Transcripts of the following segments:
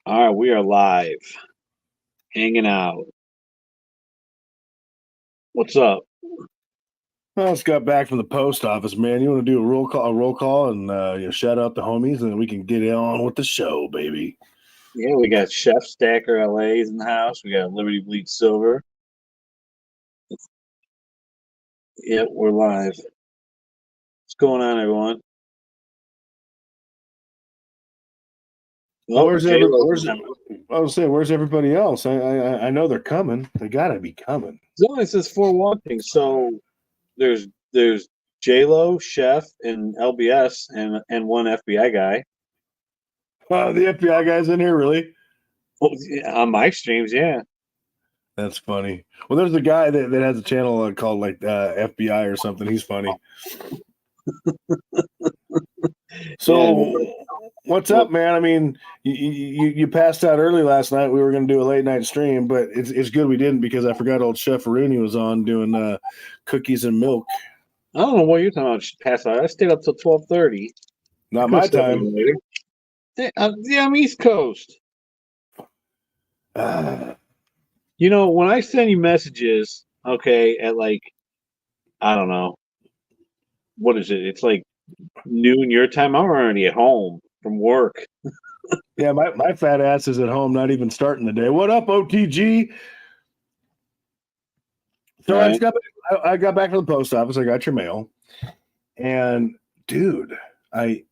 All right, we are live, hanging out. What's up? I just got back from the post office, man. You want to do a roll call, and shout out the homies, and then we can get on with the show, baby. Yeah, we got Chef Stacker LA's in the house. We got Liberty Bleach Silver. Yep, we're live. What's going on, everyone? Well, Oh, J-Lo's where's I was saying, where's everybody else? I know they're coming. They gotta be coming. only says four watching, so there's J-Lo, Chef, and LBS, and one FBI guy. The FBI guy's in here, really? Oh, yeah, on my streams, yeah. That's funny. Well, there's a guy that has a channel called like FBI or something. He's funny. So, what's up, man? I mean, you passed out early last night. We were going to do a late night stream, but it's good we didn't because I forgot old Chef Rooney was on doing cookies and milk. I don't know what you're talking about. Pass out. I stayed up till 12:30. Not my time. Yeah, I'm East Coast. You know, when I send you messages, okay, at like, I don't know, what is it? It's like noon your time. I'm already at home from work. Yeah, my fat ass is at home, not even starting the day. What up, OTG? So Right. I got back from the post office. I got your mail, and dude, I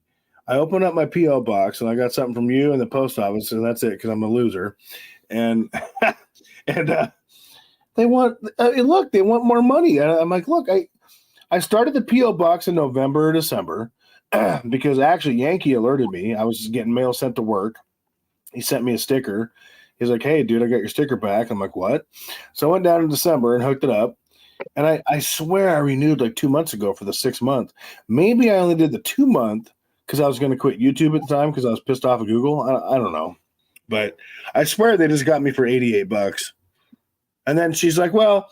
opened up my PO box and I got something from you in the post office, and that's it because I'm a loser. And and they want look, they want more money. And I'm like, look, I started the PO box in November or December because actually Yankee alerted me. I was getting mail sent to work. He sent me a sticker. He's like, hey, dude, I got your sticker back. I'm like, what? So I went down in December and hooked it up. And I swear I renewed like 2 months ago for the 6 month. Maybe I only did the 2 month because I was going to quit YouTube at the time because I was pissed off at Google. I don't know. But I swear they just got me for $88. And then she's like, well,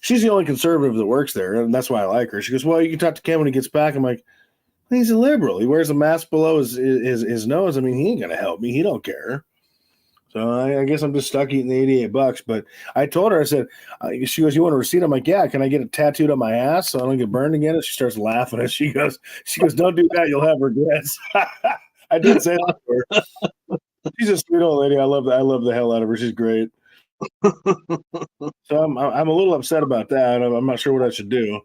she's the only conservative that works there, and that's why I like her. She goes, well, you can talk to Ken when he gets back. I'm like, he's a liberal. He wears a mask below his nose. I mean, he ain't gonna help me. He don't care. So I guess I'm just stuck eating the $88. But I told her, I said, she goes, you want a receipt? I'm like, yeah. Can I get it tattooed on my ass so I don't get burned again? And she starts laughing. And she goes, don't do that. You'll have regrets. I did say that to her. She's a sweet old lady. I love the hell out of her. She's great. So I'm a little upset about that. I'm not sure what I should do.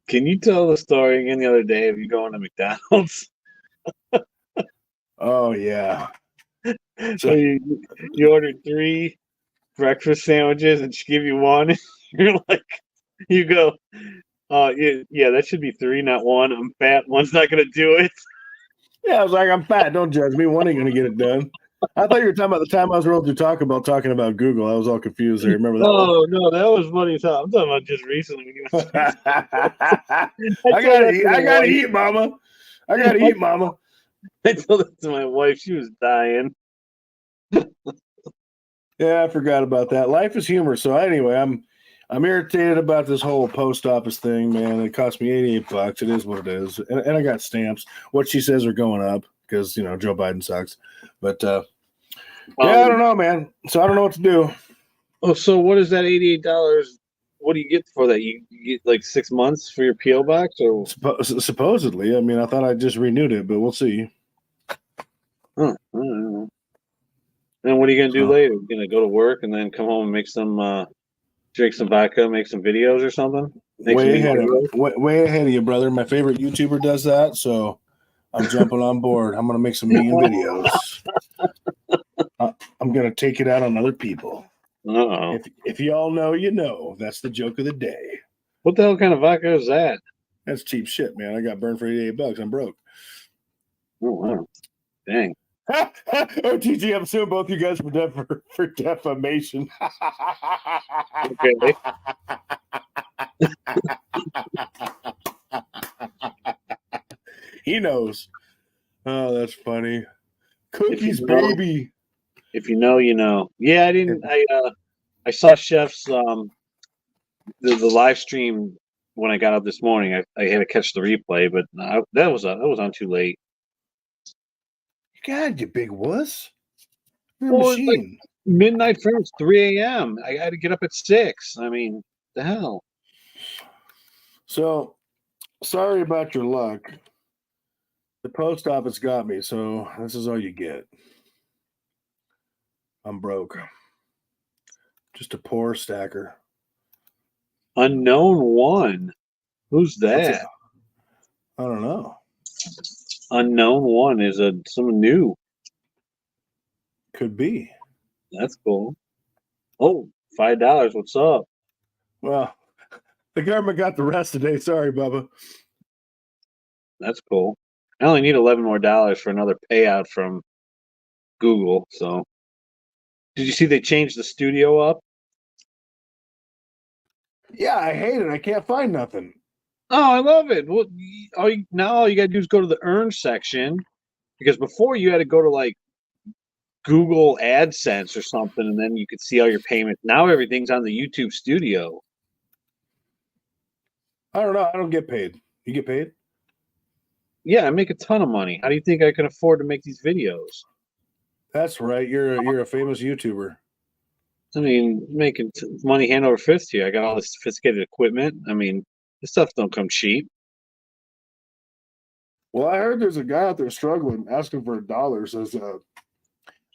Can you tell the story again the other day of you going to McDonald's? Oh yeah. So you ordered 3 breakfast sandwiches and she give you one. You're like, you go, yeah, that should be 3, not 1. I'm fat. One's not gonna do it. Yeah, I was like, I'm fat. Don't judge me. One ain't gonna get it done. I thought you were talking about the time I was rolling through Taco Bell talking about Google. I was all confused there. Remember that? Oh no, that was funny as hell. I'm talking about just recently. I gotta eat, mama. I gotta eat, mama. I told it to my wife. She was dying. Yeah, I forgot about that. Life is humor. So anyway, I'm irritated about this whole post office thing, man. It cost me $88. It is what it is, and I got stamps. What she says are going up because Joe Biden sucks. But yeah, I don't know, man. So I don't know what to do. Oh, so what is that $88? What do you get for that? You get like 6 months for your PO box, or supposedly? I mean, I thought I just renewed it, but we'll see. I don't know. And what are you gonna do later? You're gonna go to work and then come home and make some, drink some vodka, make some videos or something? Way ahead of you, brother. My favorite YouTuber does that, so I'm jumping on board. I'm gonna make some mean videos. I'm gonna take it out on other people. Uh-oh. If you all know, you know. That's the joke of the day. What the hell kind of vodka is that? That's cheap shit, man. I got burned for $88. I'm broke. Oh wow. Dang. OTG, I'm suing both you guys for defamation. Okay. He knows. Oh, that's funny. Cookies, baby. If you know, you know. Yeah, I didn't. I saw Chef's the live stream when I got up this morning. I had to catch the replay, but that was on too late. God, you big wuss. You're a Well, it's like machine. midnight first, 3 a.m. I got to get up at 6. I mean, the hell. So sorry about your luck. The post office got me, so this is all you get. I'm broke. Just a poor stacker. Unknown one. Who's What's it? that? I don't know. Unknown one is someone new. Could be. That's cool. Oh, $5. What's up? Well, the government got the rest today. Sorry, Bubba. That's cool. I only need $11 more for another payout from Google. So, did you see they changed the studio up? Yeah, I hate it. I can't find nothing. Oh, I love it. Well, now all you got to do is go to the earn section because before you had to go to like Google AdSense or something, and then you could see all your payments. Now everything's on the YouTube Studio. I don't know. I don't get paid. You get paid? Yeah, I make a ton of money. How do you think I can afford to make these videos? That's right. You're a famous YouTuber. I mean, making money hand over fist here. I got all this sophisticated equipment. I mean, this stuff don't come cheap. Well, I heard there's a guy out there struggling, asking for $1. Says,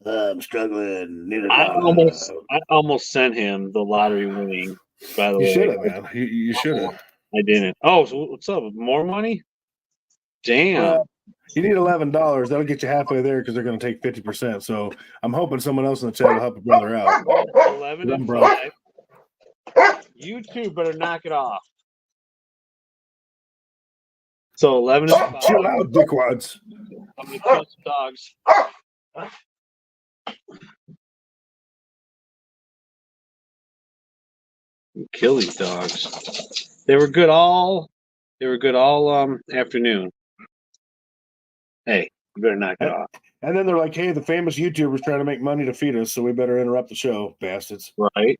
I'm struggling. Need a dollar. I almost sent him the lottery winning. By the You should way, have, man. You should have. I didn't. Oh, so what's up? More money? Damn. Well, you need $11. That'll get you halfway there because they're going to take 50%. So I'm hoping someone else in the chat will help a brother out. 11 I'm and broke. 5. You two better knock it off. So 11 and 5. Chill out, dickwads. I'm gonna kill some dogs. Kill these dogs. They were good all afternoon. Hey, you better knock it off. And then they're like, hey, the famous YouTuber's trying to make money to feed us, so we better interrupt the show, bastards. Right.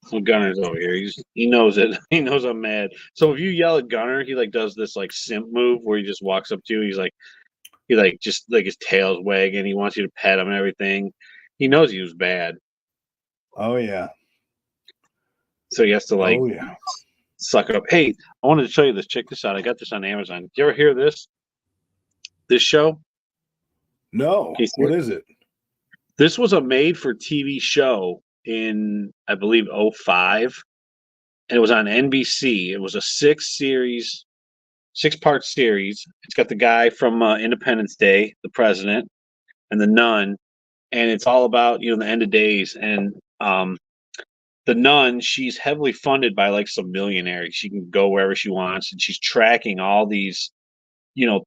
Well, Gunner's over here. He knows it. He knows I'm mad. So if you yell at Gunner, he like does this like simp move where he just walks up to you. He just like his tail's wagging. He wants you to pet him and everything. He knows he was bad. Oh yeah. So he has to like oh yeah. suck it up. Hey, I wanted to show you this. Check this out. I got this on Amazon. Did you ever hear this? This show? No. What is it? This was a made-for-TV show in, I believe, 05. And it was on NBC. It was a 6-part series. It's got the guy from Independence Day, the president, and the nun. And it's all about, the end of days. And the nun, she's heavily funded by like some millionaire. She can go wherever she wants. And she's tracking all these,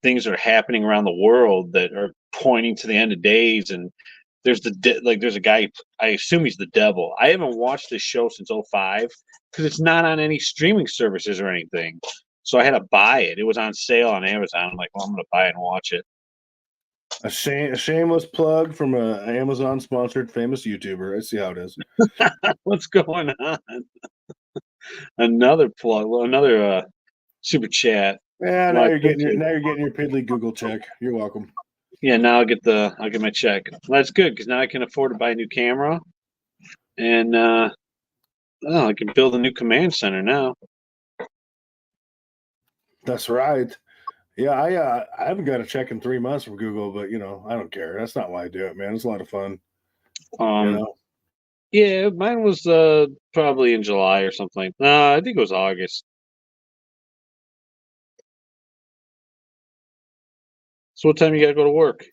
things that are happening around the world that are pointing to the end of days. And there's there's a guy, I assume he's the devil. I haven't watched this show since 05 because it's not on any streaming services or anything. So I had to buy it. It was on sale on Amazon. I'm like, well, I'm going to buy it and watch it. A shameless plug from an Amazon sponsored famous YouTuber. I see how it is. What's going on? Another plug, another super chat. Yeah, now you're getting your piddly Google check. You're welcome. Yeah, now I'll get my check. Well, that's good because now I can afford to buy a new camera, and I can build a new command center now. That's right. Yeah, I haven't got a check in 3 months from Google, but I don't care. That's not why I do it, man. It's a lot of fun. Yeah, mine was probably in July or something. No, I think it was August. So what time you gotta go to work?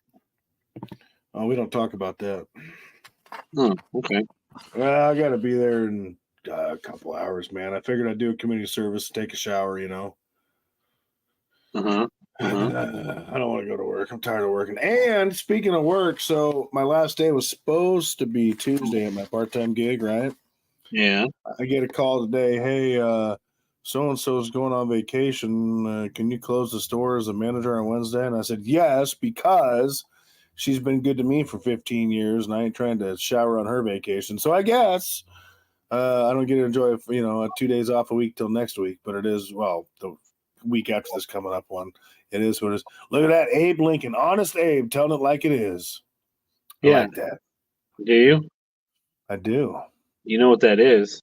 Oh, we don't talk about that. Oh, okay. Well, I got to be there in a couple hours, man. I figured I'd do a community service, take a shower, Uh-huh. I don't want to go to work. I'm tired of working. And speaking of work, so my last day was supposed to be Tuesday at my part-time gig, right? Yeah. I get a call today. Hey, so-and-so is going on vacation. Can you close the store as a manager on Wednesday? And I said, yes, because she's been good to me for 15 years, and I ain't trying to shower on her vacation. So I guess I don't get to enjoy, 2 days off a week till next week. But it is, the week after this coming up one. It is what it is. Look at that, Abe Lincoln. Honest Abe, telling it like it is. I like that. Do you? I do. You know what that is?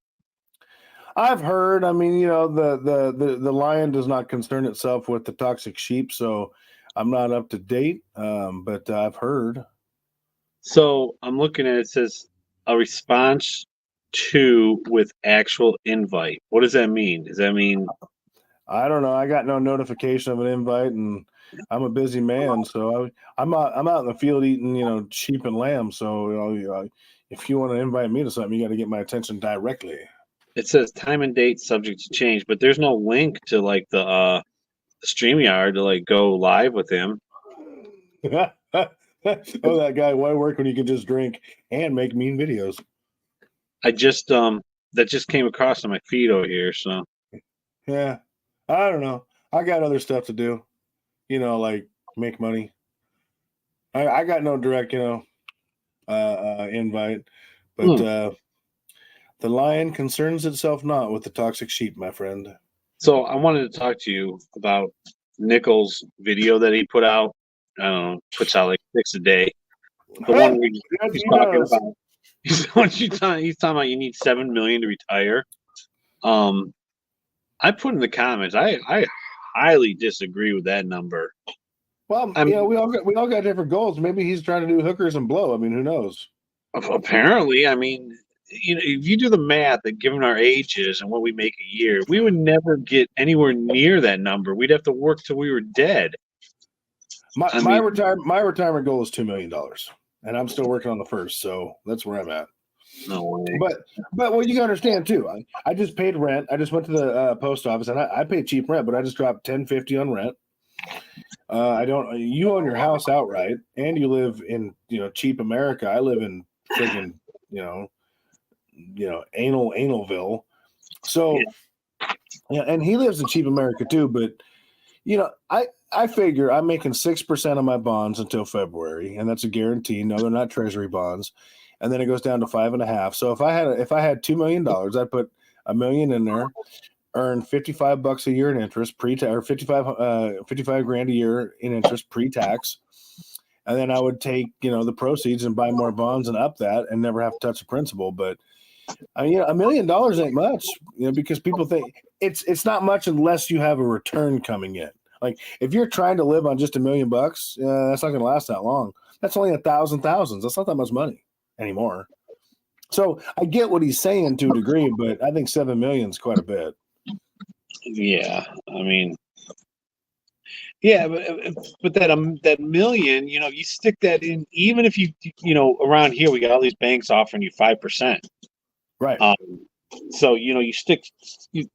I've heard. I mean, you know, the lion does not concern itself with the toxic sheep, so I'm not up to date. But I've heard. So I'm looking at it, it says a response to with actual invite. What does that mean? Does that mean I don't know. I got no notification of an invite, and I'm a busy man, so I'm out in the field eating, you know, sheep and lamb. So if you want to invite me to something, you got to get my attention directly. it says time and date subject to change, but there's no link to like the StreamYard to like go live with him. Oh, that guy! Why work when you can just drink and make mean videos? I just that just came across on my feed over here, so Yeah, I don't know. I got other stuff to do. You know, like make money. I got no direct, you know, invite, but hmm. the lion concerns itself not with the toxic sheep, my friend. So I wanted to talk to you about Nichols' video that he put out. I don't know, puts out like 6 a day. The one Huh, where yes, he's he talking does. about he's talking about you need 7 million to retire. Um, I put in the comments, I highly disagree with that number. Well, I you know, mean, we all got different goals. Maybe he's trying to do hookers and blow. I mean, who knows? apparently, I mean, you know, if you do the math that given our ages and what we make a year, we would never get anywhere near that number. We'd have to work till we were dead. I mean, My retirement goal is $2 million, and I'm still working on the first, so that's where I'm at. no way. But what you got to understand too, I just paid rent. I just went to the post office, and I paid cheap rent, but I just dropped $10.50 on rent. I don't. You own your house outright, and you live in, you know, cheap America. I live in friggin', Analville. Yeah. So yeah, and he lives in cheap America too. But you know, I figure I'm making 6% on my bonds until February, and that's a guarantee. No, they're not Treasury bonds, and then it goes down to 5.5. So if I had $2 million, I'd put a million in there, earn $55 a year in interest pre or 55 grand a year in interest pre tax, and then I would take, you know, the proceeds and buy more bonds and up that and never have to touch the principal. But I mean, you know, $1 million ain't much, you know, because people think it's not much unless you have a return coming in. Like if you're trying to live on just $1 million, that's not going to last that long. That's only 1,000 thousands. That's not that much money anymore. So I get what he's saying to a degree, but I think 7 million is quite a bit. Yeah, I mean, yeah, but that million, you know, you stick that in, even if you know, around here we got all these banks offering you 5%. Right. Um, so you know, you stick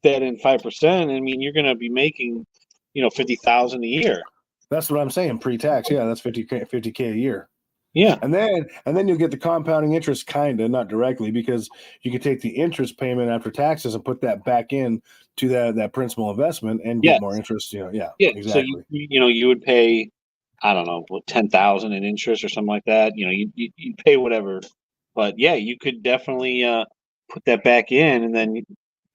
that in 5%. I mean, you're going to be making, you know, 50,000 a year. That's what I'm saying. Pre-tax, yeah, that's 50K a year. Yeah, And then you'll get the compounding interest, kind of, not directly, because you can take the interest payment after taxes and put that back in to that principal investment and get yeah, more interest. You know, yeah, yeah. So exactly. you know, you would pay, I don't know, 10,000 in interest or something like that. You know, you pay whatever, but yeah, you could definitely put that back in, and then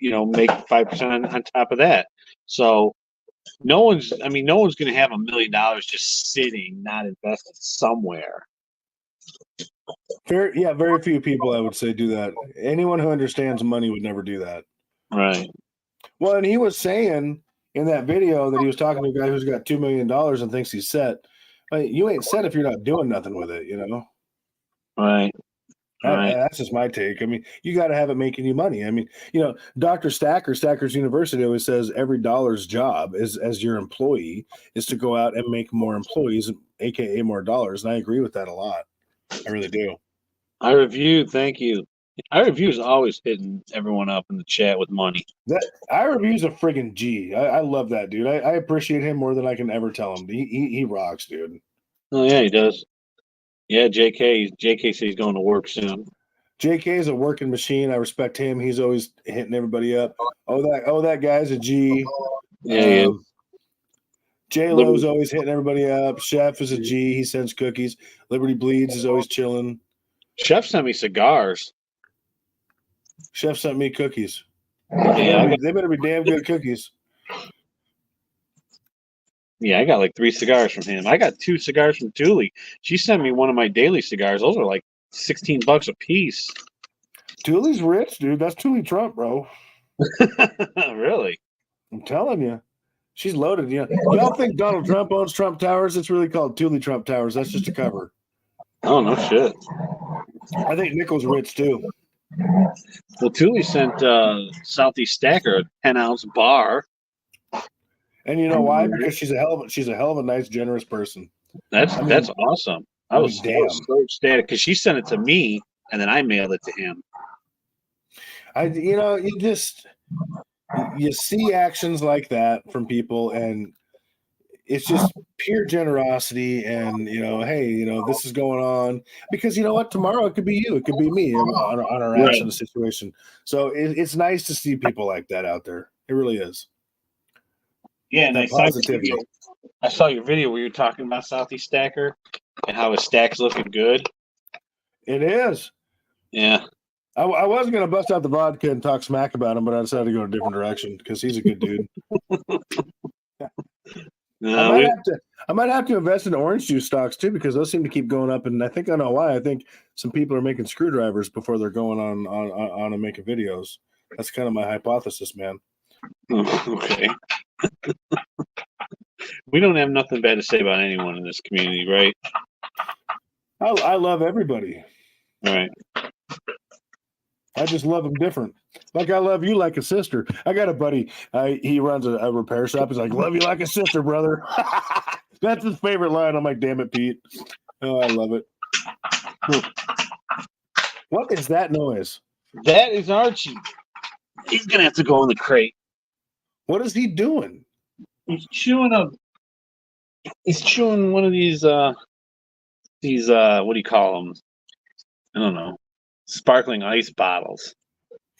you know, make 5% on top of that. So I mean, no one's going to have $1 million just sitting, not invested somewhere. Very few people, I would say, do that. Anyone who understands money would never do that. Right. Well, and he was saying in that video that he was talking to a guy who's got $2 million and thinks he's set. Like, you ain't set if you're not doing nothing with it, you know. Right. Right. That's just my take. I mean, you got to have it making you money. I mean, you know, Dr. Stackers University always says every dollar's job is as your employee is to go out and make more employees, aka more dollars. And I agree with that a lot. I really do. Thank you. I review is always hitting everyone up in the chat with money. That I review's a friggin' G. I love that dude. I appreciate him more than I can ever tell him. He rocks, dude. Oh yeah, he does. Yeah, JK says he's going to work soon. JK is a working machine. I respect him. He's always hitting everybody up. That guy's a G. Yeah, he is. J Lo's Liberty, always hitting everybody up. Chef is a G. He sends cookies. Liberty Bleeds is always chilling. Chef sent me cigars. Chef sent me cookies. Yeah, They better be damn good cookies. I got like 3 cigars from him. I got 2 cigars from Julie. She sent me one of my daily cigars. Those are like $16 a piece. Thule's rich, dude. That's Thule Trump, bro. Really? I'm telling you. She's loaded. Y'all think Donald Trump owns Trump Towers? It's really called Thule Trump Towers. That's just a cover. Oh, no shit. I think Nickel's rich, too. Well, Thule sent Southeast Stacker a 10-ounce bar. And you know why? Because she's a hell of a nice, generous person. That's awesome. I was so ecstatic because she sent it to me and then I mailed it to him. You see actions like that from people, and it's just pure generosity. And hey, this is going on because you know what? Tomorrow it could be you, it could be me on our ass in a situation. So it's nice to see people like that out there. It really is. Yeah, and positivity. I saw your video where you were talking about Southeast Stacker and how his stack's looking good. It is. Yeah. I was going to bust out the vodka and talk smack about him, but I decided to go a different direction because he's a good dude. I might have to invest in orange juice stocks too because those seem to keep going up, and I think I know why. I think some people are making screwdrivers before they're going on and making videos. That's kind of my hypothesis, man. Okay. We don't have nothing bad to say about anyone in this community, right? I love everybody. All right. I just love them different. Like I love you like a sister. I got a buddy. He runs a repair shop. He's like, love you like a sister, brother. That's his favorite line. I'm like, damn it, Pete. Oh, I love it. What is that noise? That is Archie. He's going to have to go in the crate. What is he doing? He's chewing one of these what do you call them? I don't know. Sparkling ice bottles.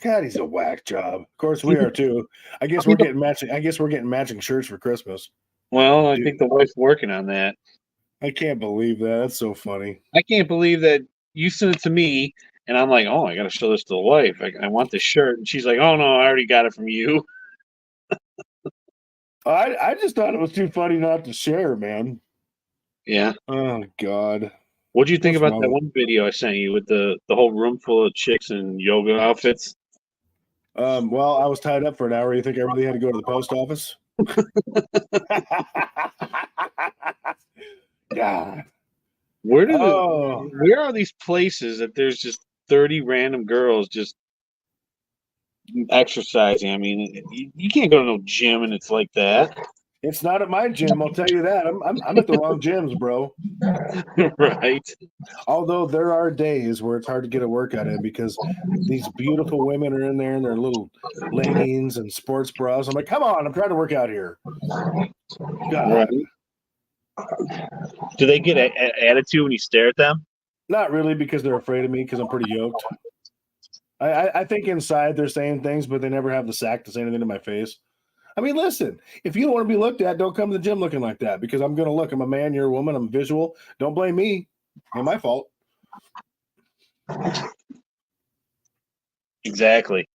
God, he's a whack job. Of course we are too. I guess we're getting matching shirts for Christmas. Well, I think the wife's working on that. I can't believe that. That's so funny. I can't believe that you sent it to me and I'm like, oh, I gotta show this to the wife. I want this shirt. And she's like, oh no, I already got it from you. I just thought it was too funny not to share, man. Yeah. Oh God. What do you think about that one video I sent you with the whole room full of chicks in yoga outfits? Well, I was tied up for an hour. You think I really had to go to the post office? God. Where are these places that there's just 30 random girls just exercising? I mean, you can't go to no gym and it's like that. It's not at my gym, I'll tell you that. I'm at the wrong gyms, bro. Right. Although there are days where it's hard to get a workout in because these beautiful women are in there in their little leggings and sports bras. I'm like, come on, I'm trying to work out here. God. Right. Do they get an attitude when you stare at them? Not really, because they're afraid of me because I'm pretty yoked. I think inside they're saying things, but they never have the sack to say anything to my face. I mean, listen, if you don't want to be looked at, don't come to the gym looking like that because I'm going to look. I'm a man, you're a woman, I'm visual. Don't blame me. Ain't my fault. Exactly.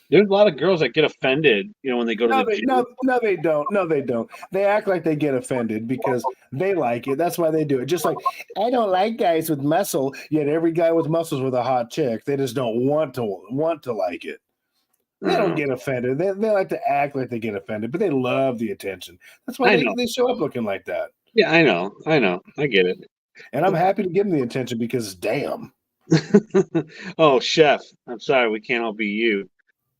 There's a lot of girls that get offended, when they go to the gym. No, they don't. No, they don't. They act like they get offended because they like it. That's why they do it. Just like, I don't like guys with muscle, yet every guy with muscles with a hot chick, they just don't want to like it. They don't get offended. They like to act like they get offended, but they love the attention. That's why they show up looking like that. Yeah, I know. I get it. And I'm happy to give them the attention because damn. Oh, Chef. I'm sorry, we can't all be you.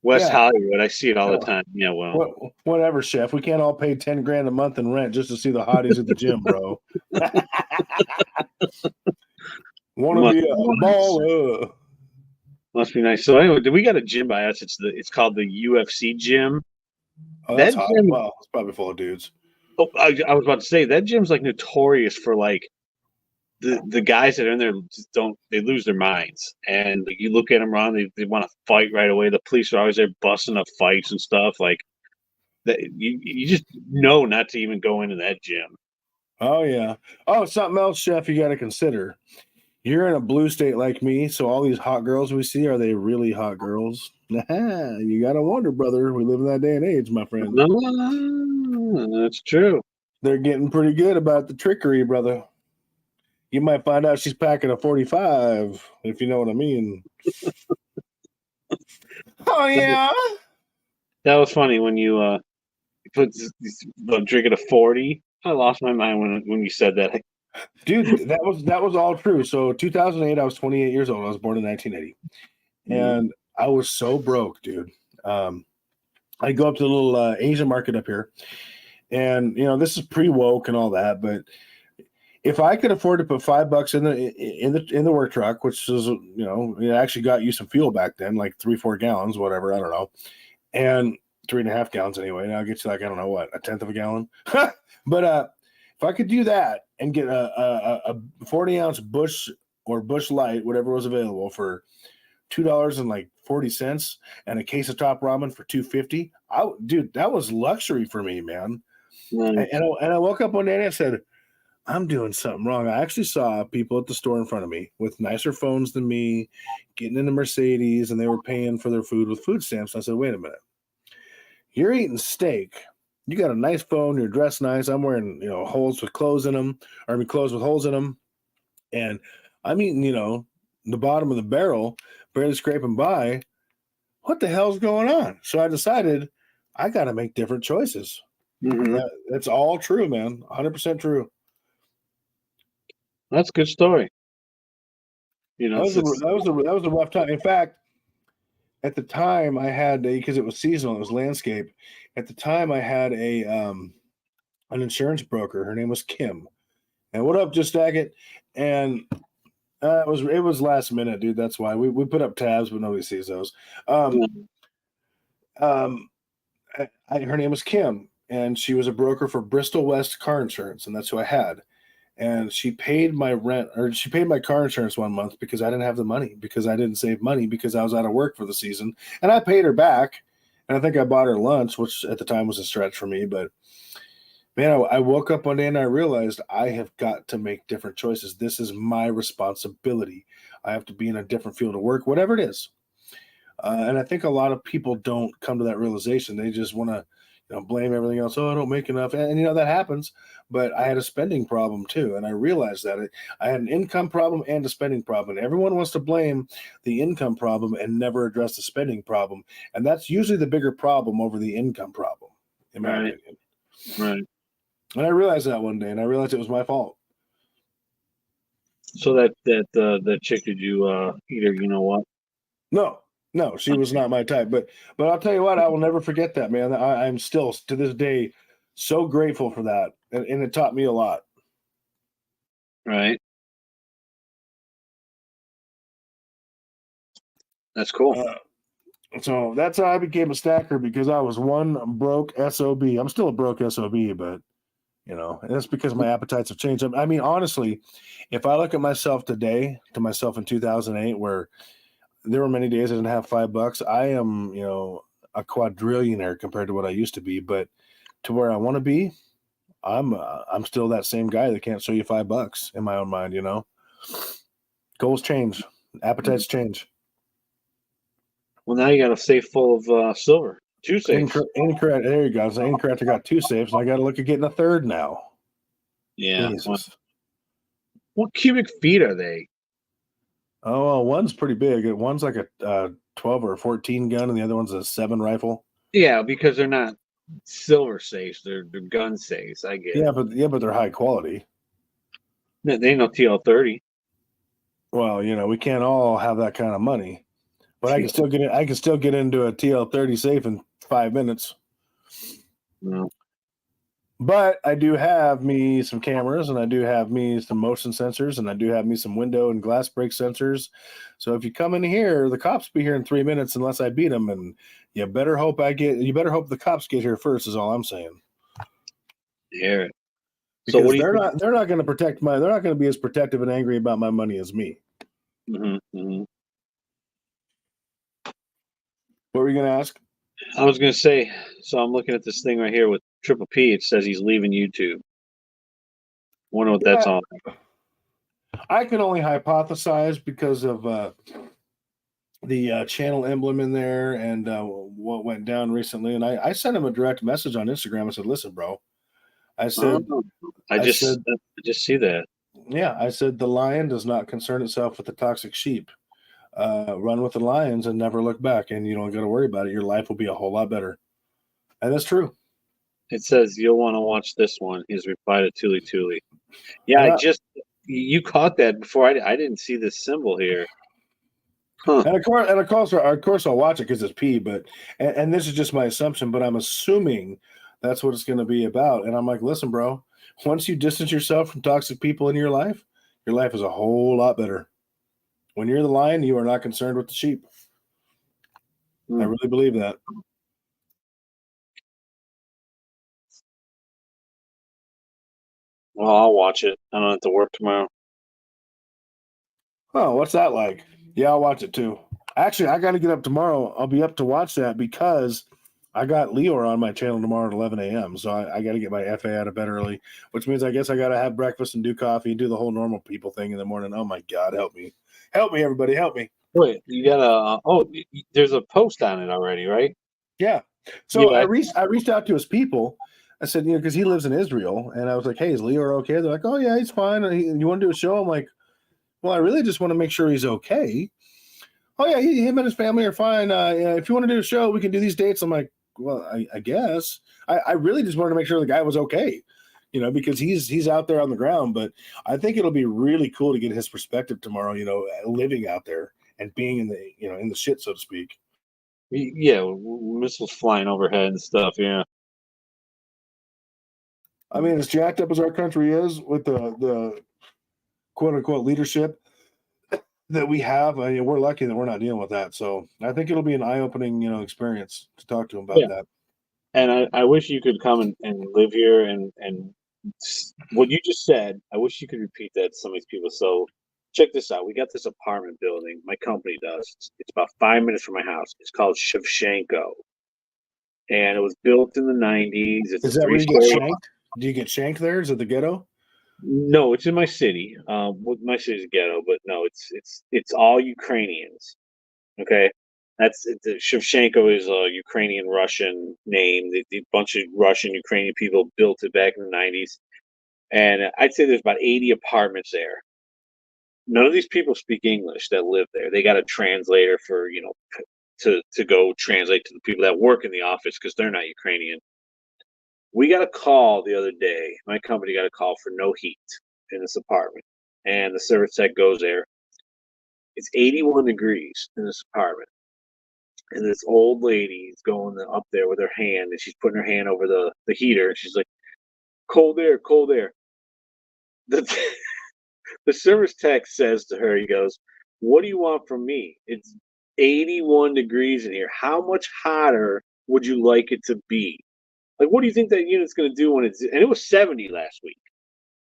West Hollywood, I see it all the time. Yeah, well. Whatever, Chef. We can't all pay $10,000 a month in rent just to see the hotties at the gym, bro. Want to be a baller. Must be nice. So anyway, we got a gym by us. It's called the UFC gym. Oh, that's hot. Well, it's probably full of dudes. Oh, I was about to say that gym's like notorious for like the guys that are in there just they lose their minds. And like, you look at them around, they want to fight right away. The police are always there busting up fights and stuff. Like that, you just know not to even go into that gym. Oh yeah. Oh, something else, Chef, you got to consider. You're in a blue state like me, so all these hot girls we see, are they really hot girls? You got to wonder, brother. We live in that day and age, my friend. No, that's true. They're getting pretty good about the trickery, brother. you might find out she's packing a 45, if you know what I mean. Oh yeah. That was funny when you put drinking a 40. I lost my mind when you said that. Dude, that was all true. So 2008, I was 28 years old. I was born in 1980. And I was so broke, dude. I go up to the little Asian market up here, and this is pre-woke and all that, but if I could afford to put $5 in the work truck, which is it actually got you some fuel back then, like 3-4 gallons, whatever, I don't know, and 3.5 gallons anyway. Now it gets you like, I don't know what, a tenth of a gallon. But if I could do that and get a 40-ounce Bush or Bush Light, whatever was available, for $2.40 and a case of top ramen for $2.50, dude, that was luxury for me, man. Nice. And I woke up one day and I said, I'm doing something wrong. I actually saw people at the store in front of me with nicer phones than me, getting in the Mercedes, and they were paying for their food with food stamps. I said, wait a minute. You're eating steak. You got a nice phone. You're dressed nice. I'm wearing, holes with clothes in them, or I mean, clothes with holes in them. And I'm eating, the bottom of the barrel, barely scraping by. What the hell's going on? So I decided I got to make different choices. Mm-hmm. That's all true, man. 100% true. That's a good story. That was a rough time. In fact, at the time I had because it was seasonal, it was landscape. At the time I had an insurance broker. Her name was Kim. And what up, just Daggett? And it was last minute, dude. That's why we put up tabs, but nobody sees those. Her name was Kim, and she was a broker for Bristol West Car Insurance, and that's who I had. And she paid my rent, or she paid my car insurance one month because I didn't have the money, because I didn't save money, because I was out of work for the season. And I paid her back. And I think I bought her lunch, which at the time was a stretch for me. But man, I woke up one day and I realized I have got to make different choices. This is my responsibility. I have to be in a different field of work, whatever it is. And I think a lot of people don't come to that realization. They just want to blame everything else. Oh, I don't make enough. And that happens. But I had a spending problem too. And I realized that I had an income problem and a spending problem. And everyone wants to blame the income problem and never address the spending problem. And that's usually the bigger problem over the income problem, in my opinion. Right. And I realized that one day, and I realized it was my fault. So that chick, did you eat her? You know what? No, she was not my type. But I'll tell you what, I will never forget that, man. I'm still to this day so grateful for that, and it taught me a lot. Right. That's cool. So that's how I became a stacker, because I was one broke SOB. I'm still a broke SOB, but and that's because my appetites have changed. I mean, honestly, if I look at myself today to myself in 2008, where there were many days I didn't have $5, I am, a quadrillionaire compared to what I used to be. But to where I want to be, I'm still that same guy that can't show you $5 in my own mind. Goals change, appetites change. Well, now you got a safe full of silver. 2 safes. Incorrect. There you go. So incorrect. I got 2 safes, and I got to look at getting a third now. Yeah. Jesus. What cubic feet are they? Oh, well, one's pretty big. One's like a 12 or a 14 gun, and the other one's a 7 rifle. Yeah, because they're not silver safes; they're gun safes. I get. Yeah, but they're high quality. They ain't no TL30. Well, we can't all have that kind of money, but I can still get it. I can still get into a TL30 safe in 5 minutes. No. But I do have me some cameras, and I do have me some motion sensors, and I do have me some window and glass break sensors. So if you come in here, the cops be here in 3 minutes unless I beat them, and you better hope the cops get here first. Is all I'm saying. Yeah. Because so they're not going to protect they're not going to be as protective and angry about my money as me. Mm-hmm, mm-hmm. What were you going to ask? I was going to say, so I'm looking at this thing right here with Triple P. It says he's leaving YouTube. Wonder what that's on. I can only hypothesize because of the channel emblem in there and what went down recently. And I sent him a direct message on Instagram. I said, listen, bro. I said, I just see that. Yeah, I said the lion does not concern itself with the toxic sheep. Run with the lions and never look back, and you don't got to worry about it. Your life will be a whole lot better, and that's true. It says you'll want to watch this one. His reply to Tuli Tuli. Yeah, And I I, just you caught that before. I didn't see this symbol here. Huh. of course, I'll watch it because it's P. But and this is just my assumption, but I'm assuming that's what it's going to be about. And I'm like, listen, bro, once you distance yourself from toxic people in your life is a whole lot better. When you're the lion, you are not concerned with the sheep. I really believe that. Well, I'll watch it. I don't have to work tomorrow. Oh, what's that like? Yeah, I'll watch it too. Actually, I got to get up tomorrow. I'll be up to watch that because I got Leo on my channel tomorrow at 11 a.m. So I got to get my FA out of bed early, which means I guess I got to have breakfast and do coffee and do the whole normal people thing in the morning. Oh my God, help me. Help me, everybody. Help me. Wait, you gotta. There's a post on it already, right? Yeah. So Yeah. I reached out to his people. I said, because he lives in Israel. And I was like, hey, is Leo okay? They're like, oh, yeah, he's fine. You want to do a show? I'm like, well, I really just want to make sure he's okay. Oh yeah, him and his family are fine. If you want to do a show, we can do these dates. I'm like, well, I guess. I really just wanted to make sure the guy was okay, because he's out there on the ground. But I think it'll be really cool to get his perspective tomorrow. Living out there and being in the shit, so to speak. Yeah, missiles flying overhead and stuff. Yeah. I mean, as jacked up as our country is with the quote unquote leadership that we have, we're lucky that we're not dealing with that. So I think it'll be an eye opening, experience to talk to him about Yeah. that. And I wish you could come and live here and what you just said. I wish you could repeat that to some of these people. So check this out. We got this apartment building. My company does. It's about 5 minutes from my house. It's called Shevchenko, and it was built in the '90s. It's a Is that where you get three-story. shanked? Do you get shanked there? Is it the ghetto? No, it's in my city. My city's ghetto, but no, it's all Ukrainians. Okay, Shevchenko is a Ukrainian Russian name. The bunch of Russian Ukrainian people built it back in the '90s, and I'd say there's about 80 apartments there. None of these people speak English that live there. They got a translator for to go translate to the people that work in the office because they're not Ukrainian. We got a call the other day. My company got a call for no heat in this apartment, and the service tech goes there. It's 81 degrees in this apartment. And this old lady is going up there with her hand, and she's putting her hand over the heater, and she's like, "Cold air, cold air." The the service tech says to her, he goes, "What do you want from me? It's 81 degrees in here. How much hotter would you like it to be? Like, what do you think that unit's going to do when it's?" And it was 70 last week.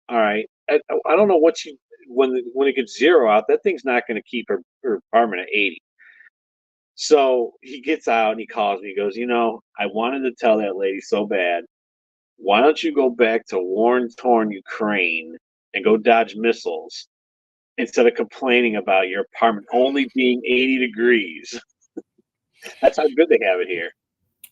All right, I don't know what she when it gets zero out, that thing's not going to keep her apartment at 80. So he gets out and he calls me. He goes, I wanted to tell that lady so bad. Why don't you go back to war torn Ukraine and go dodge missiles instead of complaining about your apartment only being 80 degrees? That's how good they have it here.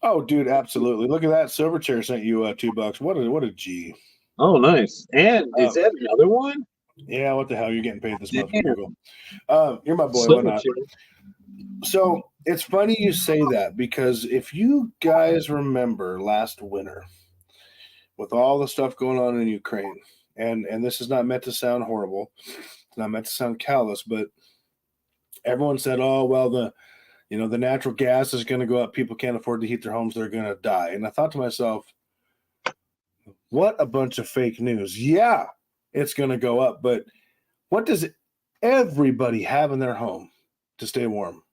Oh, dude, absolutely. Look at that. Silverchair sent you $2. What a G. Oh, nice. And is Um, that another one? yeah, what the hell? You're getting paid this month from Damn. Google. You're my boy. Why not? Silverchair. So it's funny you say that because if you guys remember last winter with all the stuff going on in Ukraine, and this is not meant to sound horrible, it's not meant to sound callous, but everyone said, oh, well, the natural gas is going to go up. People can't afford to heat their homes. They're going to die. And I thought to myself, what a bunch of fake news. Yeah, it's going to go up. But what does everybody have in their home to stay warm?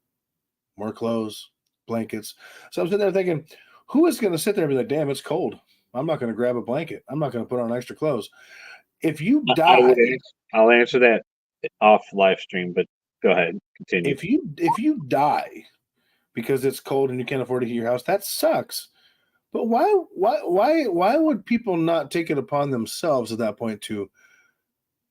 More clothes, blankets. So I'm sitting there thinking, who is going to sit there and be like, damn, it's cold. I'm not going to grab a blanket. I'm not going to put on extra clothes. If you I would die, I'll answer that off live stream, but go ahead, continue. if you die because it's cold and you can't afford to heat your house, that sucks. But why would people not take it upon themselves at that point to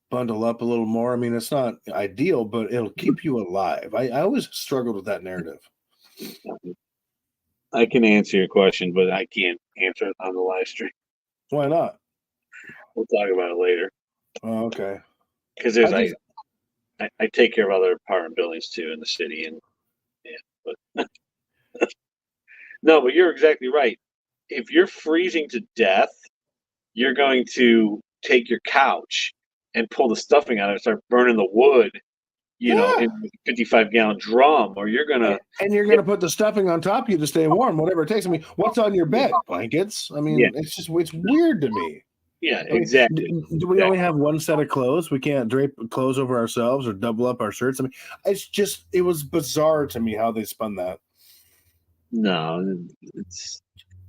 bundle up a little more? I mean, it's not ideal, but it'll keep you alive. I always struggled with that narrative. I can answer your question, but I can't answer it on the live stream. Why not? We'll talk about it later. Oh, okay. because I take care of other apartment buildings too in the city, and yeah, but no, but you're exactly right. If you're freezing to death, you're going to take your couch and pull the stuffing out of it, start burning the wood, Yeah. in a 55-gallon drum, or you're gonna. And you're going to put the stuffing on top of you to stay warm, whatever it takes. I mean, what's on your bed? Blankets? I Yeah, mean, it's weird to me. yeah, I mean, exactly. do we only have one set of clothes? We can't drape clothes over ourselves or double up our shirts. I mean, it was bizarre to me how they spun that. No, it's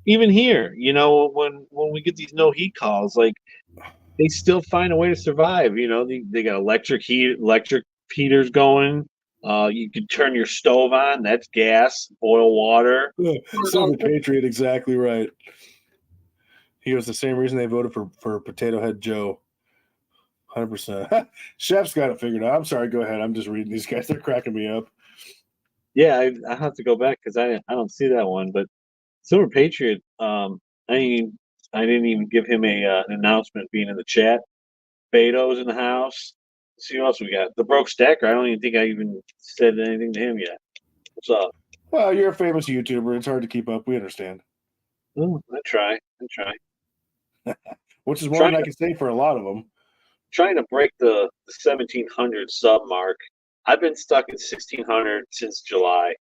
even here. When we get these no heat calls, like they still find a way to survive. They got electric heaters going. You can turn your stove on. That's gas, boil water. Yeah, Silver Patriot, exactly right. He was the same reason they voted for Potato Head Joe. 100%. Chef's got it figured out. I'm sorry. Go ahead. I'm just reading these guys. They're cracking me up. Yeah, I have to go back because I don't see that one. But Silver Patriot, I didn't even give him an announcement being in the chat. Beto's in the house. Let's see who else we got. The Broke Stacker. I don't even think I even said anything to him yet. What's up? Well, you're a famous YouTuber. It's hard to keep up. We understand. Oh, I try. Which is more Trying than I to, can say for a lot of them. trying to break the 1,700 sub mark. I've been stuck at 1,600 since July.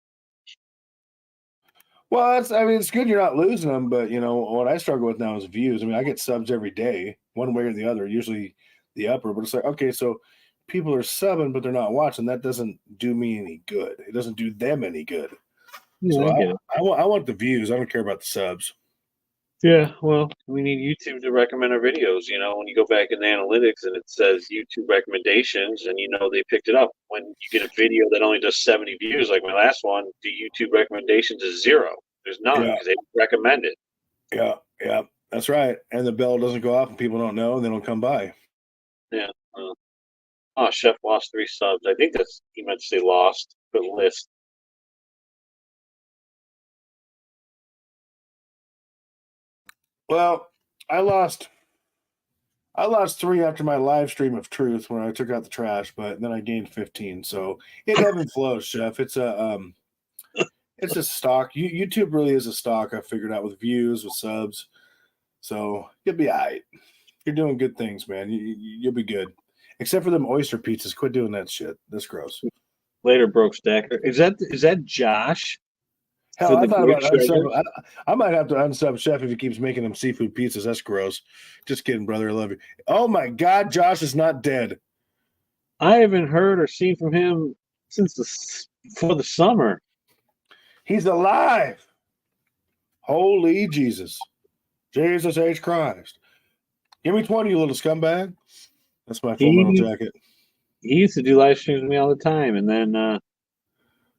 Well, it's good you're not losing them, but what I struggle with now is views. I mean, I get subs every day, one way or the other, usually the upper, but it's like, okay, so people are subbing, but they're not watching. That doesn't do me any good. It doesn't do them any good. Yeah, So I get it. I want the views. I don't care about the subs. Yeah, well, we need YouTube to recommend our videos. When you go back in the analytics and it says YouTube recommendations, and they picked it up. When you get a video that only does 70 views, like my last one, the YouTube recommendations is 0. There's none Yeah, because they recommend it. yeah, that's right. And the bell doesn't go off, and people don't know, and they don't come by. Yeah. Oh, Chef lost 3 subs. I think he meant to say lost, but list. Well, I lost 3 after my live stream of truth when I took out the trash, but then I gained 15. So it ebb and flows, Chef. It's a stock. YouTube really is a stock. I figured out with views, with subs. So you'll be all right. You're doing good things, man. You'll be good. Except for them oyster pizzas. Quit doing that shit. That's gross. Later, Broke Stacker. Is that Josh? Hell, For I the thought Great about unsub. Treasures? I might have to unsub Chef if he keeps making them seafood pizzas. That's gross. Just kidding, brother. I love you. Oh my God, Josh is not dead. I haven't heard or seen from him since before the summer. He's alive. Holy Jesus. Jesus H. Christ. Give me 20, you little scumbag. That's my full metal He jacket. he used to do live streams with me all the time, and then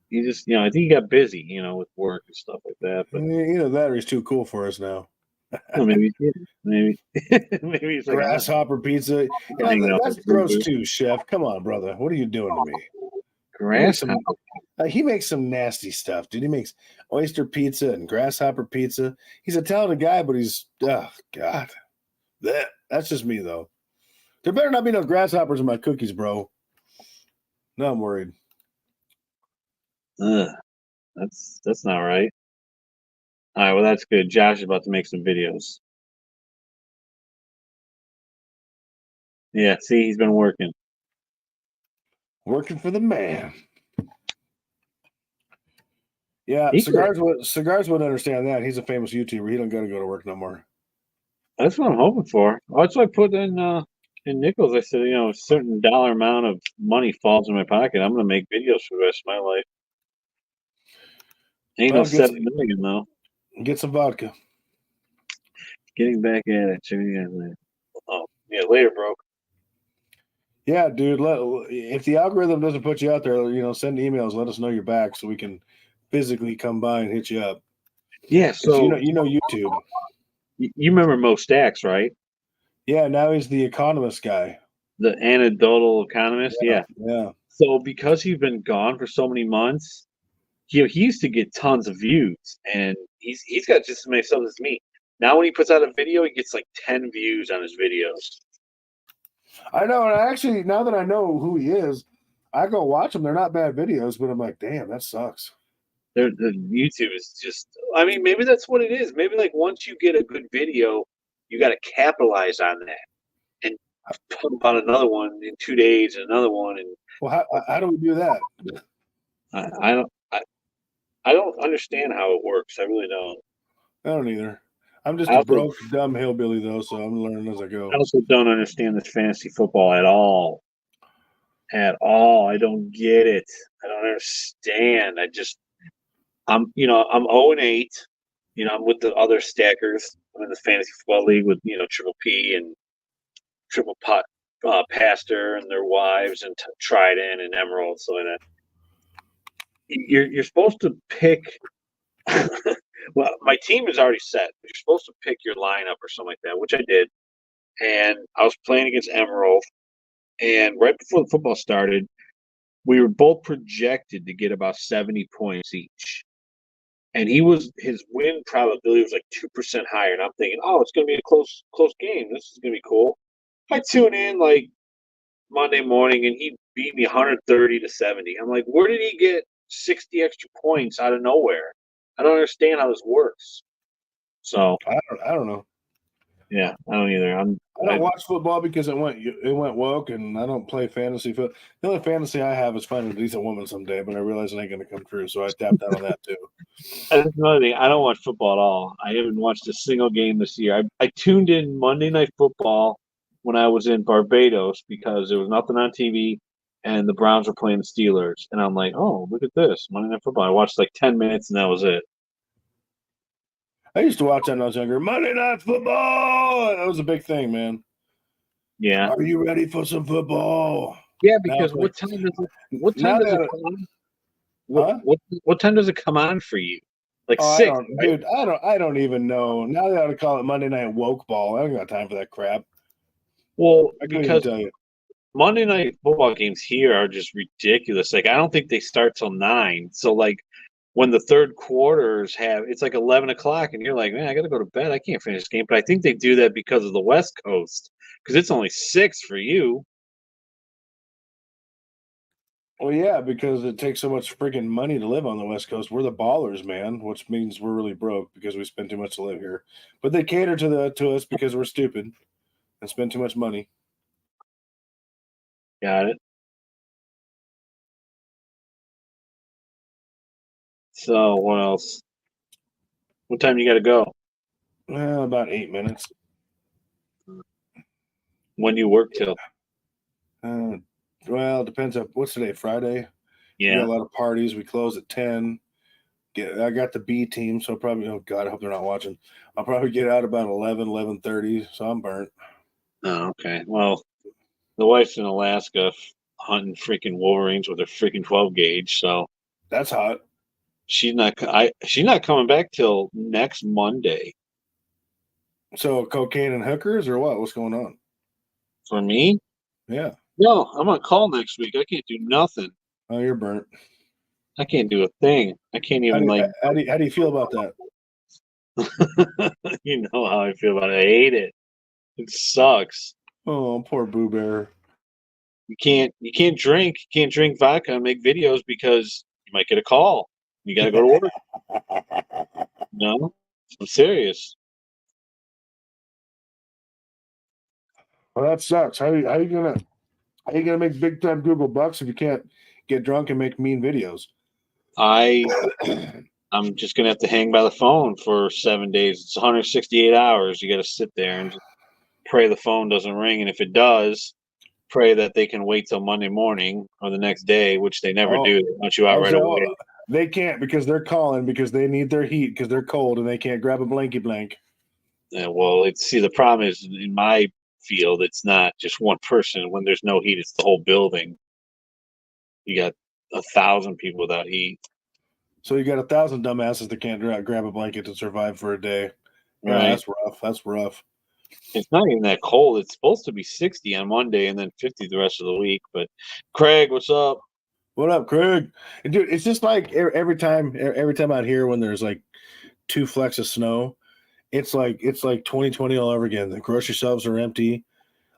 he just I think he got busy, with work and stuff like that. But Either that or he's too cool for us now. well, maybe maybe he's like, Grasshopper pizza. I'm hanging out That's with gross Boo too, Chef. Come on, brother. What are you doing to me? Grasshopper. He makes some nasty stuff, dude. He makes oyster pizza and grasshopper pizza. He's a talented guy, but oh God. That's just me though. There better not be no grasshoppers in my cookies, bro. No, I'm worried. Ugh, that's not right. All right, well that's good. Josh is about to make some videos. Yeah, see, he's been working. Working for the man. Yeah, He cigars would understand that. He's a famous YouTuber. He don't got to go to work no more. That's what I'm hoping for. That's what I put in Nichols. I said, a certain dollar amount of money falls in my pocket. I'm going to make videos for the rest of my life. Ain't no Well, 7 million though. get some vodka. Getting back at it. Check it out. Oh, yeah, later, bro. Yeah, dude. If the algorithm doesn't put you out there, send emails. Let us know you're back so we can physically come by and hit you up. Yeah, so you know YouTube. You remember Mo Stacks, right? Yeah, now he's the economist guy. The anecdotal economist. Yeah. Yeah. So because he's been gone for so many months, he used to get tons of views, and he's got just as many subs as me. Now when he puts out a video, he gets like 10 views on his videos. I know, and I actually now that I know who he is, I go watch them. They're not bad videos, but I'm like, damn, that sucks. The YouTube is just. I mean, maybe that's what it is. Maybe like once you get a good video, you got to capitalize on that and put about another one in 2 days and another one. And Well, how do we do that? I don't. I don't understand how it works. I really don't. I don't either. I'm I just a also broke, dumb hillbilly though, so I'm learning as I I go. also don't understand this fantasy football at all. At all. I don't get it. I don't understand. I'm 0-8. I'm with the other stackers. I'm in the fantasy football league with Triple P and Triple Pot Pastor and their wives and Trident and Emerald. So you're supposed to pick. Well, my team is already set. You're supposed to pick your lineup or something like that, which I did. And I was playing against Emerald, and right before the football started, we were both projected to get about 70 points each. And his win probability was like 2% higher. And I'm thinking, oh, it's gonna be a close game. This is gonna be cool. I tune in like Monday morning and he beat me 130 to 70. I'm like, where did he get 60 extra points out of nowhere? I don't understand how this works. So I don't know. yeah, I don't either. I don't watch football because it went woke, and I don't play fantasy foot. The only fantasy I have is finding a decent woman someday, but I realize it ain't going to come true, so I tapped out on that too. That's another thing. I don't watch football at all. I haven't watched a single game this year. I tuned in Monday Night Football when I was in Barbados because there was nothing on TV and the Browns were playing the Steelers. And I'm like, oh, look at this Monday Night Football. I watched like 10 minutes and that was it. I used to watch that when I was younger. Monday Night Football. That was a big thing, man. Yeah. Are you ready for some football? Yeah, Now because it's like, what time now does it that come on? huh? What time does it come on for you? Like Oh, I six, don't, right? dude. I don't even know. Now they ought to call it Monday Night Woke Ball. I don't got time for that crap. Well, I couldn't even because tell you. Monday night football games here are just ridiculous. Like I don't think they start till 9. So like when the third quarters have it's like 11 o'clock and you're like, man, I gotta go to bed. I can't finish this game. But I think they do that because of the West Coast. Because it's only 6 for you. Well, yeah, because it takes so much freaking money to live on the West Coast. We're the ballers, man, which means we're really broke because we spend too much to live here. But they cater to us because we're stupid and spend too much money. Got it. So what else? What time you gotta go? Well, about 8 minutes. When do you work till? Uh, well, it depends on what's today, Friday. We got Yeah. a lot of parties. We close at 10. I got the B team, so probably, oh God, I hope they're not watching. I'll probably get out about 11, 11:30. So I'm burnt. Oh, okay. Well, the wife's in Alaska hunting freaking wolverines with her freaking 12 gauge, so That's hot. she's not coming back till next Monday. So cocaine and hookers or what? What's going on? For me? Yeah. No, I'm on call next week. I can't do nothing. Oh, you're burnt. I can't do a thing. I can't How even do, like how do you feel about that? you know how I feel about it. I hate it. It sucks. Oh, poor Boo Bear. You can't drink vodka and make videos because you might get a call. You gotta go to work. No? I'm serious. Well, that sucks. How you gonna make big time Google bucks if you can't get drunk and make mean videos? I I'm just gonna have to hang by the phone for 7 days. It's 168 hours. You got to sit there and just pray the phone doesn't ring, and if it does, pray that they can wait till Monday morning or the next day, which they never Oh, do. They want you out right so away. they can't because they're calling because they need their heat because they're cold and they can't grab a blanky blank. Well, the problem is in my field, it's not just one person. When there's no heat, it's the whole building. You got 1,000 people without heat, So you got 1,000 dumbasses that can't grab a blanket to survive for a day. Yeah, right? that's rough. That's rough. It's not even that cold. It's supposed to be 60 on Monday and then 50 the rest of the week. But Craig, what's up? What up, Craig? And dude, it's just like every time out here when there's like 2 flecks of snow, it's like 2020 all over again. The grocery shelves are empty.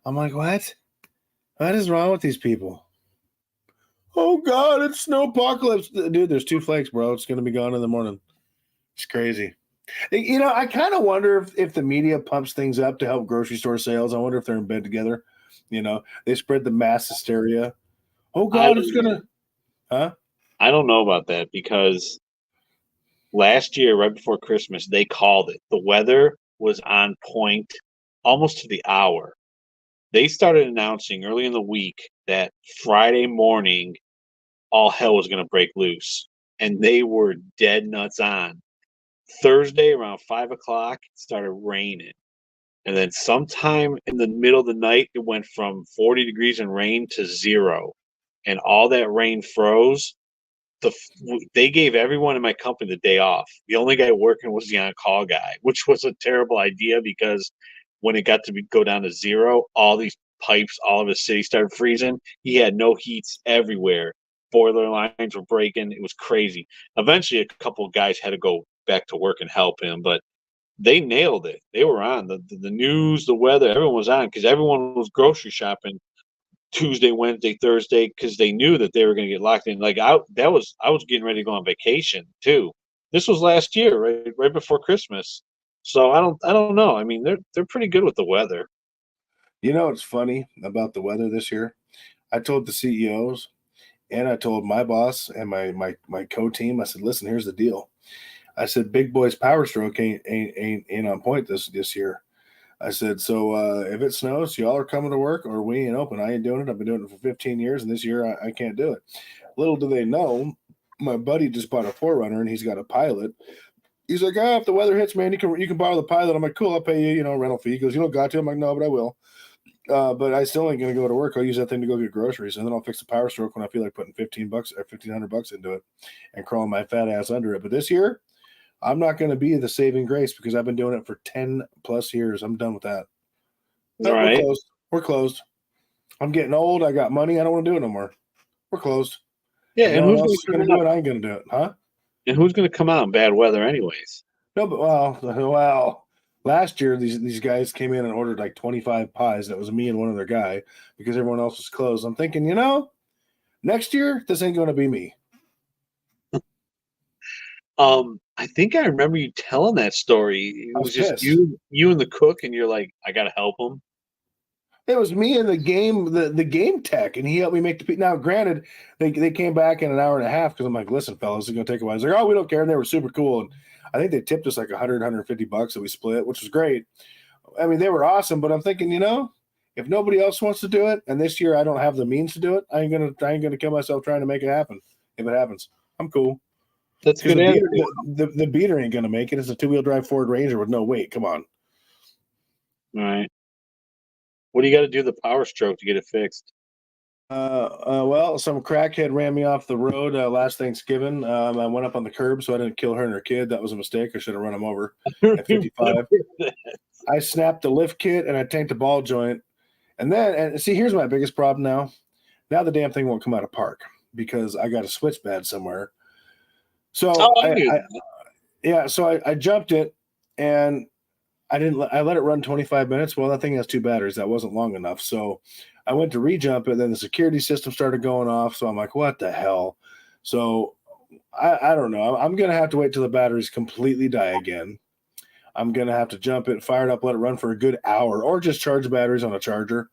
I'm like, what? What is wrong with these people? Oh God, it's snow apocalypse, dude. There's 2 flakes, bro. It's gonna be gone in the morning. It's crazy. I kind of wonder if the media pumps things up to help grocery store sales. I wonder if they're in bed together. They spread the mass hysteria. Oh I God, it's don't, gonna, huh? I don't know about that because last year, right before Christmas, they called it. The weather was on point almost to the hour. They started announcing early in the week that Friday morning all hell was going to break loose, and they were dead nuts on. Thursday around 5 o'clock, it started raining. And then sometime in the middle of the night, it went from 40 degrees and rain to 0. And all that rain froze. They gave everyone in my company the day off. The only guy working was the on-call guy, which was a terrible idea because when it got to go down to 0, all these pipes all over the city started freezing. He had no heats everywhere. Boiler lines were breaking. It was crazy. Eventually, a couple of guys had to go back to work and help him, but they nailed it. They were on the news, the weather. Everyone was on because everyone was grocery shopping Tuesday, Wednesday, Thursday because they knew that they were going to get locked in. I was getting ready to go on vacation too. This was last year, right before Christmas. So I don't know. I mean, they're pretty good with the weather. You know what's funny about the weather this year? I told the CEOs and I told my boss and my co-team. I said, listen, here's the deal. I said, Big Boy's Power Stroke ain't on point this year. I said, so if it snows, y'all are coming to work or we ain't open. I ain't doing it. I've been doing it for 15 years, and this year I can't do it. Little do they know, my buddy just bought a 4Runner and he's got a pilot. He's like, if the weather hits, man, you can borrow the pilot. I'm like, cool, I'll pay you, rental fee. He goes, you don't got to. I'm like, no, but I will. But I still ain't gonna go to work. I'll use that thing to go get groceries, and then I'll fix the Power Stroke when I feel like putting $15 or $1,500 into it and crawling my fat ass under it. But this year, I'm not going to be the saving grace because I've been doing it for 10 plus years. I'm done with that. All No, we're right. closed. We're closed. I'm getting old. I got money. I don't want to do it no more. We're closed. Yeah, If and no one who's else going is to going come to do out? it, I ain't going to do it. Huh? And who's going to come out in bad weather, anyways? No, but well, last year these guys came in and ordered like 25 pies. That was me and one other guy because everyone else was closed. I'm thinking, next year this ain't going to be me. I think I remember you telling that story. I It was was just pissed. you and the cook, and you're like, I got to help him. It was me and the game tech, and he helped me make the. Now, granted, they came back in an hour and a half because I'm like, listen, fellas, it's gonna take a while. He's like, oh, we don't care, and they were super cool, and I think they tipped us like 150 bucks that we split, which was great. I mean, they were awesome, but I'm thinking, if nobody else wants to do it, and this year I don't have the means to do it, I ain't gonna kill myself trying to make it happen. If it happens, I'm cool That's because good the beater attitude. the beater ain't gonna make it. It's a 2-wheel drive Ford Ranger with no weight. Come on. All right. What do you got to do the Power Stroke to get it fixed? Well, some crackhead ran me off the road last Thanksgiving. I went up on the curb, so I didn't kill her and her kid. That was a mistake. I should have run them over at 55. I snapped the lift kit and I tanked the ball joint. And see, here's my biggest problem now. Now the damn thing won't come out of park because I got a switch bad somewhere. Oh, So I knew that. yeah, so I jumped it and I let it run 25 minutes. Well, that thing has 2 batteries. That wasn't long enough. So I went to re-jump it. Then the security system started going off. So I'm like, what the hell? So I don't know. I'm going to have to wait till the batteries completely die again. I'm going to have to jump it, fire it up, let it run for a good hour, or just charge the batteries on a charger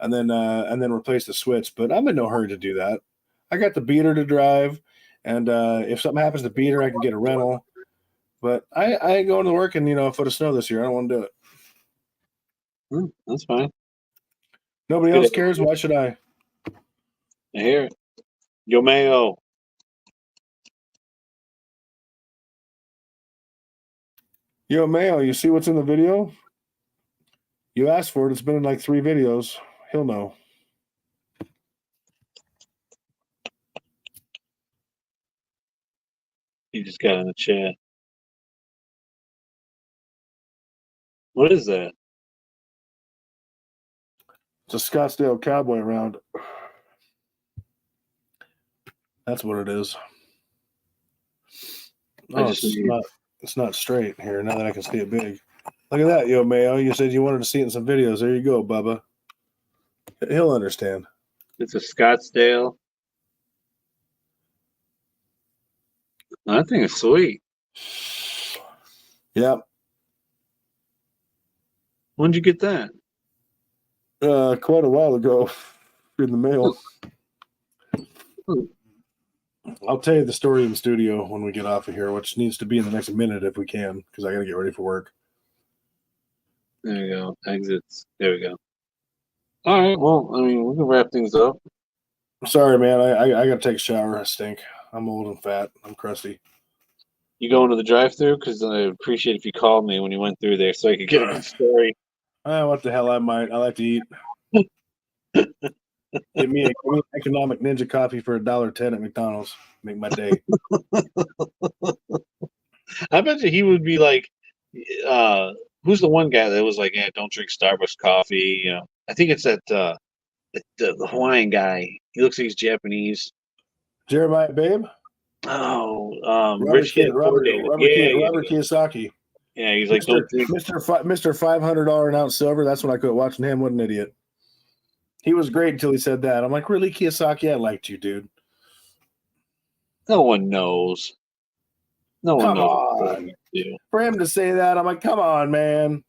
and then replace the switch. But I'm in no hurry to do that. I got the beater to drive. And if something happens to the beater, I can get a rental. But I ain't going to work in, a foot of snow this year. I don't want to do it. That's fine. Nobody Good else cares. attitude. Why should I? I hear it. Yo, Mayo. Yo, Mayo, you see what's in the video? You asked for it. It's been in like 3 videos. He'll know. He just got in the chat. What is that? It's a Scottsdale Cowboy round. That's what it is. I Oh, just need. it's not straight here now that I can see it big. Look at that, yo, Mayo. You said you wanted to see it in some videos. There you go, Bubba. He'll understand. It's a Scottsdale. That thing is sweet. Yep. When'd you get that? Quite a while ago in the mail. I'll tell you the story in the studio when we get off of here, which needs to be in the next minute if we can, because I got to get ready for work. There you go. Exits. There we go. All right. Well, I mean, we can wrap things up. Sorry, man. I got to take a shower. I stink. I'm old and fat. I'm crusty. You going to the drive-through? Because I appreciate if you called me when you went through there, so I could get a good story. What the hell I might. I like to eat. Give me an economic ninja coffee for $1.10 at McDonald's. Make my day. I bet you he would be like, who's the one guy that was like, yeah, don't drink Starbucks coffee. You know, I think it's that the Hawaiian guy. He looks like he's Japanese. Jeremiah Babe? Oh, Rich Kid Robert Yeah. Kiyosaki. Yeah, he's like, don't drink. Mr. $500 an ounce silver. That's when I quit watching him. What an idiot. He was great until he said that. I'm like, really, Kiyosaki? I liked you, dude. No one knows. No one Come knows. on. For him to say that, I'm like, come on, man.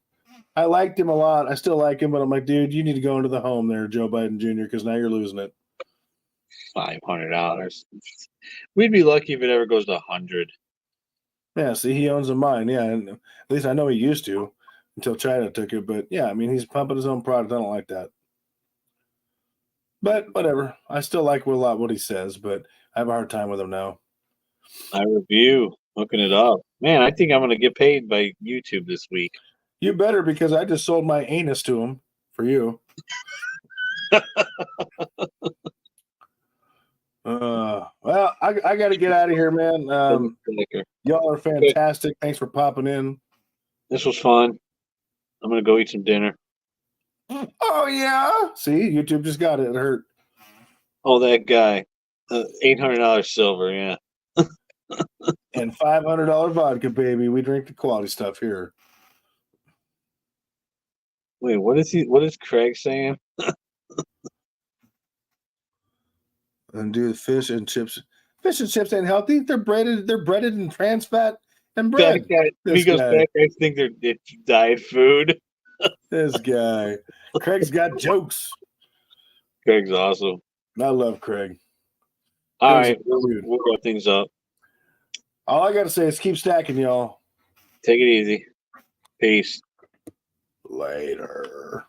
I liked him a lot. I still like him, but I'm like, dude, you need to go into the home there, Joe Biden Jr., because now you're losing it. $500. We'd be lucky if it ever goes to 100. Yeah, see, he owns a mine. Yeah, and at least I know he used to until China took it. But yeah, I mean, he's pumping his own product. I don't like that. But whatever. I still like a lot what he says, but I have a hard time with him now. I review, looking it up. Man, I think I'm going to get paid by YouTube this week. You better, because I just sold my anus to him for you. Well, I got to get out of here, man. Y'all are fantastic. Thanks for popping in. This was fun. I'm going to go eat some dinner. Oh, yeah. See, YouTube just got it. It hurt. Oh, that guy. $800 silver, yeah. And $500 vodka, baby. We drink the quality stuff here. Wait, what is Craig saying? And do fish and chips. Fish and chips ain't healthy. They're breaded in trans fat and bread. He goes back. I think it's diet food. This guy. Craig's got jokes. Craig's awesome. I love Craig. All right, we'll wrap things up. All I got to say is keep stacking, y'all. Take it easy. Peace. Later.